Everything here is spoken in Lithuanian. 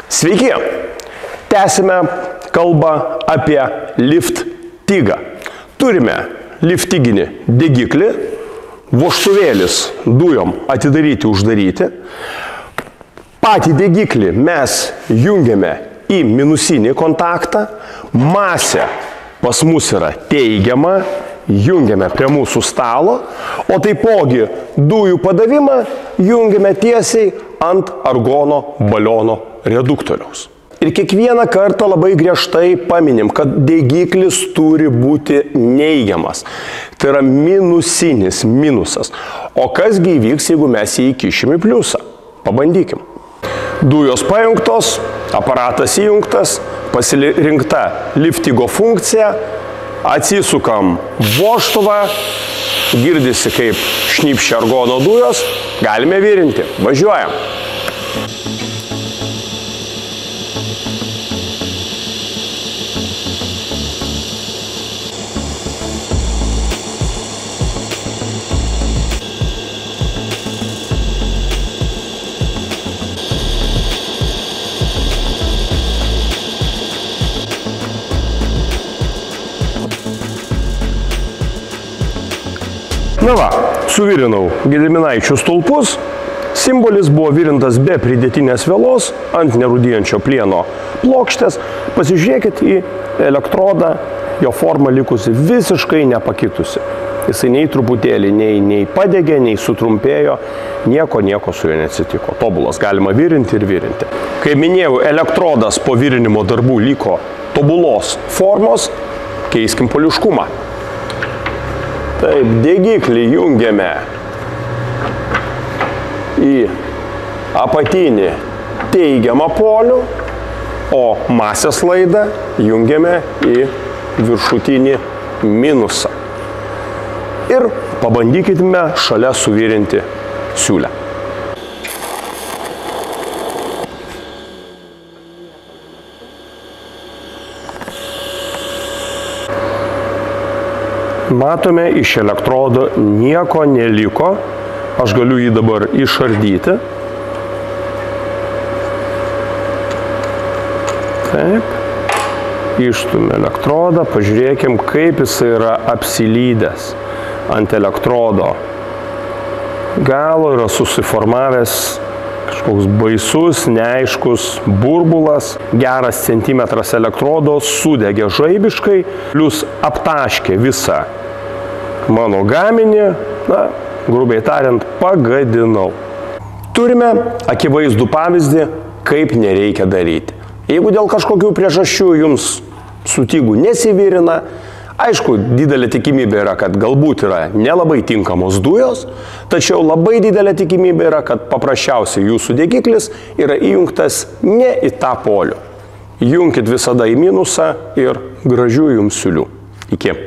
Sveiki! Tęsime kalbą apie liftigą. Turime liftiginį degiklį, vožtuvėlis dujom atidaryti, uždaryti. Patį degiklį mes jungiame į minusinį kontaktą. Masė pas mus yra teigiama, jungiame prie mūsų stalo, o taipogi dujų padavimą jungiame tiesiai ant argono baliono reduktoriaus. Ir kiekvieną kartą labai griežtai paminim, kad degiklis turi būti neigiamas. Tai yra minusinis, minusas. O kasgi įvyks, jeigu mes jį įkišim į pliusą? Pabandykim. Dujos pajungtos, aparatas įjungtas, pasirinkta liftigo funkcija, atsisukam vožtuvą, girdisi kaip šnypščia argono dujos, galime virinti. Važiuojam. Na va, suvirinau Gediminaičių stulpus, simbolis buvo virintas be pridėtinės vielos ant nerūdijančio plieno plokštės. Pasižiūrėkit į elektrodą, jo forma likusi visiškai nepakitusi. Jisai nei truputėlį, nei padegė, nei sutrumpėjo, nieko su juo neatsitiko. Tobulas, galima virinti ir virinti. Kai minėjau, elektrodas po virinimo darbų liko tobulos formos, keiskim poliškumą. Taip, degiklį jungiame į apatinį teigiamą polių, o masės laidą jungiame į viršutinį minusą. Ir pabandykime šalia suvirinti siūlę. Matome, iš elektrodo nieko neliko. Aš galiu jį dabar išardyti. Taip. Išstumė elektrodą. Pažiūrėkim, kaip jis yra apsilydęs ant elektrodo galo. Yra susiformavęs kažkoks baisus, neaiškus burbulas. Geras centimetras elektrodo sudegė žaibiškai, plius aptaškė visą mano gaminį, grubiai tariant, pagadinau. Turime akivaizdų pavyzdį, kaip nereikia daryti. Jeigu dėl kažkokių priežasčių jums sutygų nesivirina, aišku, didelė tikimybė yra, kad galbūt yra nelabai tinkamos dujos, tačiau labai didelė tikimybė yra, kad paprasčiausiai jūsų degiklis yra įjungtas ne į tą polių. Junkit visada į minusą ir gražių jums siūlių. Iki.